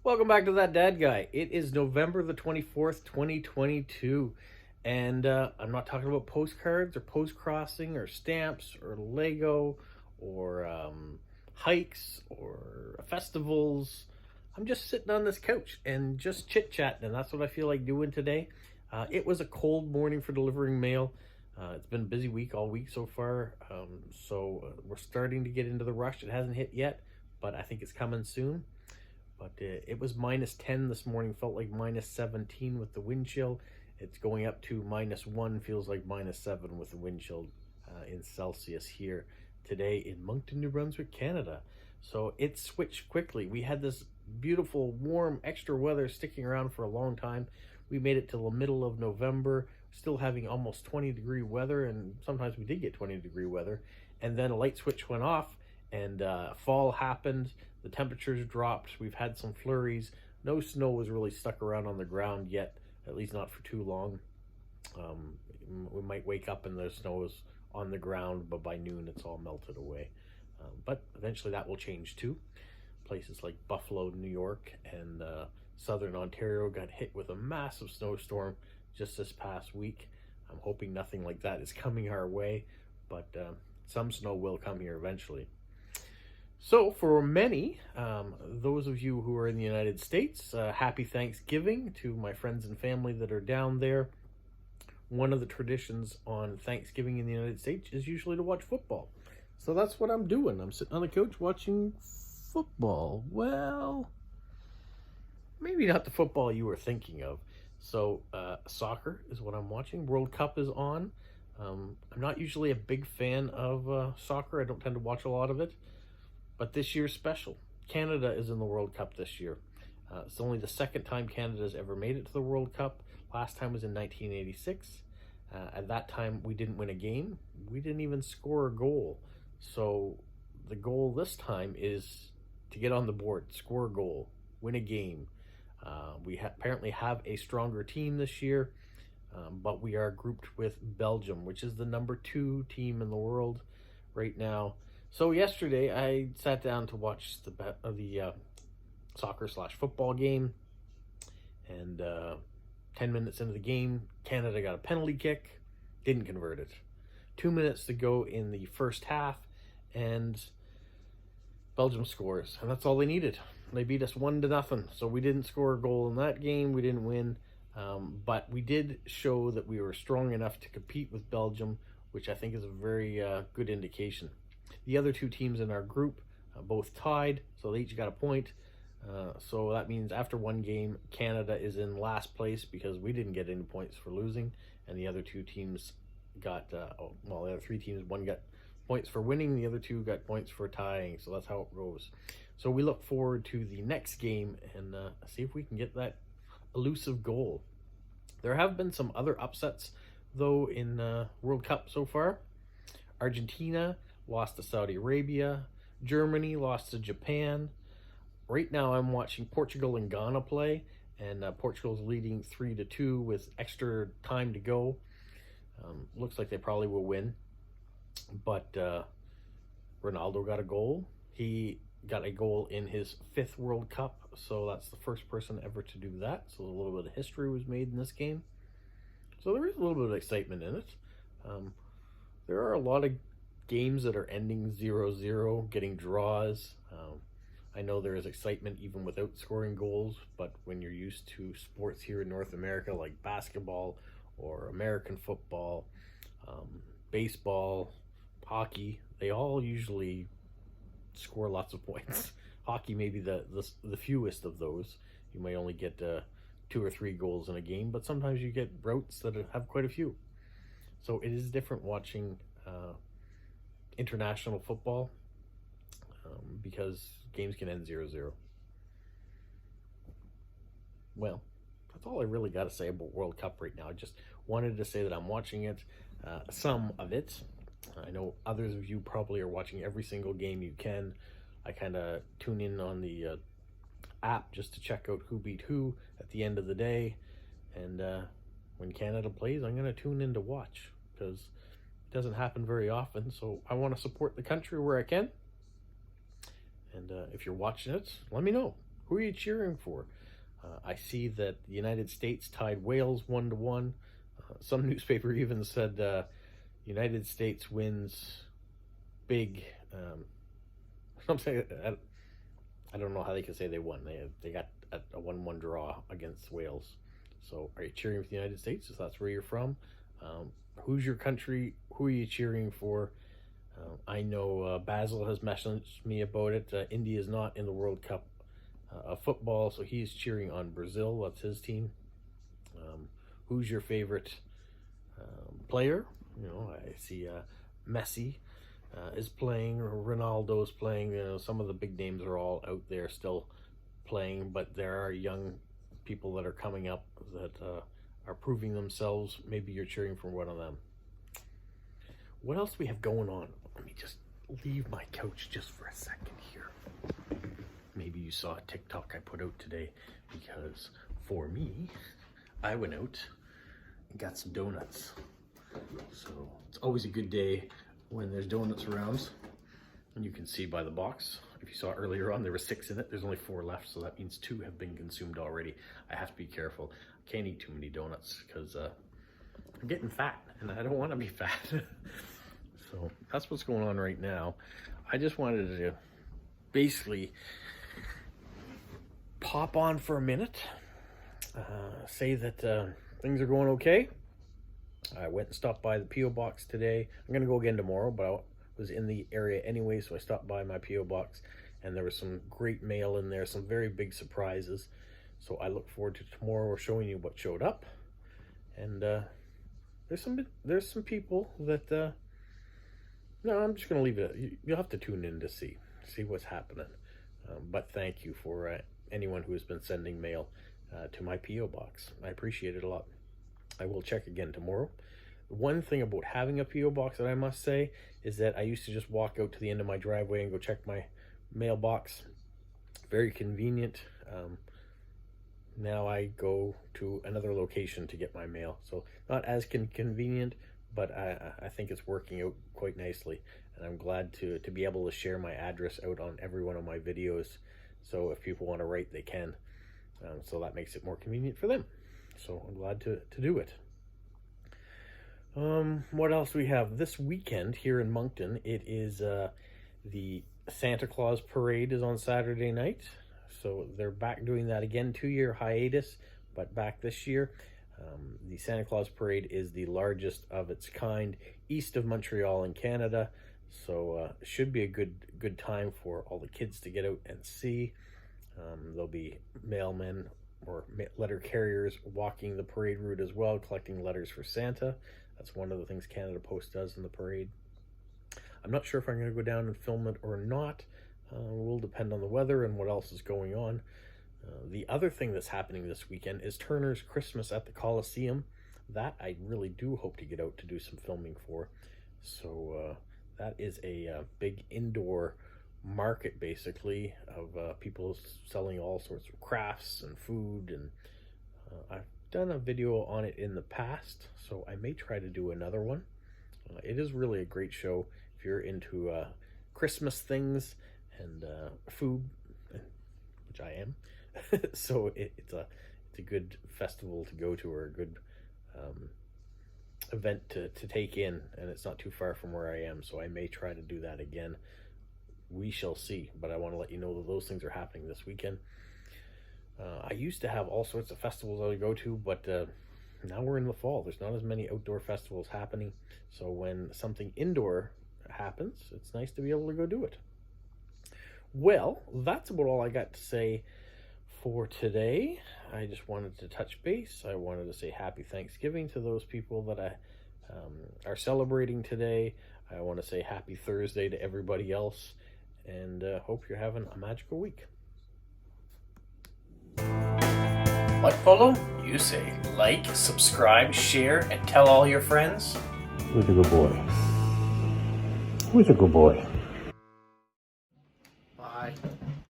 Welcome back to That Dad Guy. It is November the 24th, 2022. And I'm not talking about postcards or post crossing or stamps or Lego or hikes or festivals. I'm just sitting on this couch and just chit chatting, and that's what I feel like doing today. It was a cold morning for delivering mail. It's been a busy week all week so far. So we're starting to get into the rush. It hasn't hit yet, but I think it's coming soon. But it was -10 this morning, felt like -17 with the wind chill. It's going up to -1, feels like -7 with the wind chill in Celsius here today in Moncton, New Brunswick, Canada. So it switched quickly. We had this beautiful, warm, extra weather sticking around for a long time. We made it till the middle of November, still having almost 20-degree weather, and sometimes we did get 20-degree weather. And then a light switch went off, and fall happened. The temperatures dropped. We've had some flurries. No snow has really stuck around on the ground yet, at least not for too long. We might wake up and the snow is on the ground, but by noon it's all melted away. But eventually that will change too. Places like Buffalo, New York, and southern Ontario got hit with a massive snowstorm just this past week. I'm hoping nothing like that is coming our way, but some snow will come here eventually. So for many, those of you who are in the United States, happy Thanksgiving to my friends and family that are down there. One of the traditions on Thanksgiving in the United States is usually to watch football. So that's what I'm doing. I'm sitting on the couch watching football. Well, maybe not the football you were thinking of. So soccer is what I'm watching. World Cup is on. I'm not usually a big fan of soccer. I don't tend to watch a lot of it. But this year's special. Canada is in the World Cup this year. It's only the second time Canada's ever made it to the World Cup. Last time was in 1986. At that time, we didn't win a game. We didn't even score a goal. So the goal this time is to get on the board, score a goal, win a game. We apparently have a stronger team this year, but we are grouped with Belgium, which is the number 2 team in the world right now. So yesterday I sat down to watch the soccer/football game, and 10 minutes into the game, Canada got a penalty kick, didn't convert it. 2 minutes to go in the first half, and Belgium scores, and that's all they needed. They beat us 1-0, so we didn't score a goal in that game. We didn't win, but we did show that we were strong enough to compete with Belgium, which I think is a very good indication. The other 2 teams in our group both tied, so they each got a point. So that means after one game, Canada is in last place because we didn't get any points for losing, and the other 2 teams got, the other 3 teams, one got points for winning, the other 2 got points for tying, so that's how it goes. So we look forward to the next game and see if we can get that elusive goal. There have been some other upsets, though, in World Cup so far. Argentina lost to Saudi Arabia. Germany lost to Japan. Right now I'm watching Portugal and Ghana play, and Portugal's leading 3-2 with extra time to go. Looks like they probably will win. But Ronaldo got a goal. He got a goal in his 5th World Cup, so that's the first person ever to do that. So a little bit of history was made in this game. So there is a little bit of excitement in it. There are a lot of games that are ending 0-0, getting draws. I know there is excitement even without scoring goals, but when you're used to sports here in North America like basketball or American football, baseball, hockey, they all usually score lots of points. Hockey may be the fewest of those. You may only get 2 or 3 goals in a game, but sometimes you get routs that have quite a few. So it is different watching international football because games can end 0-0. Well, that's all I really got to say about World Cup right now. I just wanted to say that I'm watching it, some of it. I know others of you probably are watching every single game you can. I kind of tune in on the app just to check out who beat who at the end of the day. And when Canada plays, I'm going to tune in to watch because it doesn't happen very often. So I want to support the country where I can. And if you're watching it, let me know. Who are you cheering for? I see that the United States tied Wales 1-1. Some newspaper even said United States wins big. I'm saying, I don't know how they can say they won. They got a 1-1 draw against Wales. So are you cheering for the United States if that's where you're from? Who's your country? Who are you cheering for? I know Basil has messaged me about it. India is not in the World Cup of football, so he's cheering on Brazil. That's his team. Who's your favorite player? You know, I see Messi is playing, or Ronaldo is playing. You know, some of the big names are all out there still playing, but there are young people that are coming up that are proving themselves. Maybe you're cheering for one of them. What else do we have going on? Let me just leave my couch just for a second here. Maybe you saw a TikTok I put out today, because for me, I went out and got some donuts. So it's always a good day when there's donuts around. And you can see by the box, if you saw earlier on, there were 6 in it. There's only 4 left, so that means 2 have been consumed already. I have to be careful. I can't eat too many donuts because I'm getting fat, and I don't want to be fat. So that's what's going on right now. I just wanted to basically pop on for a minute, say that things are going okay. I went and stopped by the P.O. box today. I'm going to go again tomorrow, but I was in the area anyway, so I stopped by my P.O. box, and there was some great mail in there, some very big surprises. So I look forward to tomorrow showing you what showed up. And there's some people that no, I'm just going to leave it. You'll have to tune in to see what's happening. But thank you for anyone who has been sending mail to my P.O. box. I appreciate it a lot. I will check again tomorrow. One thing about having a P.O. box that I must say is that I used to just walk out to the end of my driveway and go check my mailbox. Very convenient. Now I go to another location to get my mail. So not as convenient, but I think it's working out quite nicely. And I'm glad to be able to share my address out on every one of my videos. So if people want to write, they can. So that makes it more convenient for them. So I'm glad to do it. What else do we have? This weekend here in Moncton, it is the Santa Claus Parade is on Saturday night. So they're back doing that again, 2-year hiatus, but back this year. The Santa Claus Parade is the largest of its kind east of Montreal in Canada. So should be a good time for all the kids to get out and see. There'll be mailmen or letter carriers walking the parade route as well, collecting letters for Santa. That's one of the things Canada Post does in the parade. I'm not sure if I'm going to go down and film it or not. It will depend on the weather and what else is going on. The other thing that's happening this weekend is Turner's Christmas at the Coliseum. That I really do hope to get out to do some filming for. So that is a big indoor market, basically, of people selling all sorts of crafts and food. And I've done a video on it in the past, so I may try to do another one. It is really a great show if you're into Christmas things and food, which I am. So it's a good festival to go to, or a good event to take in, and it's not too far from where I am, so I may try to do that again. We shall see, but I want to let you know that those things are happening this weekend. I used to have all sorts of festivals I would go to, but now we're in the fall. There's not as many outdoor festivals happening, so when something indoor happens, it's nice to be able to go do it. Well, that's about all I got to say for today. I just wanted to touch base. I wanted to say happy Thanksgiving to those people that are celebrating today. I want to say happy Thursday to everybody else, and hope you're having a magical week. What, Polo? You say like, subscribe, share, and tell all your friends? Who's a good boy? Who's a good boy?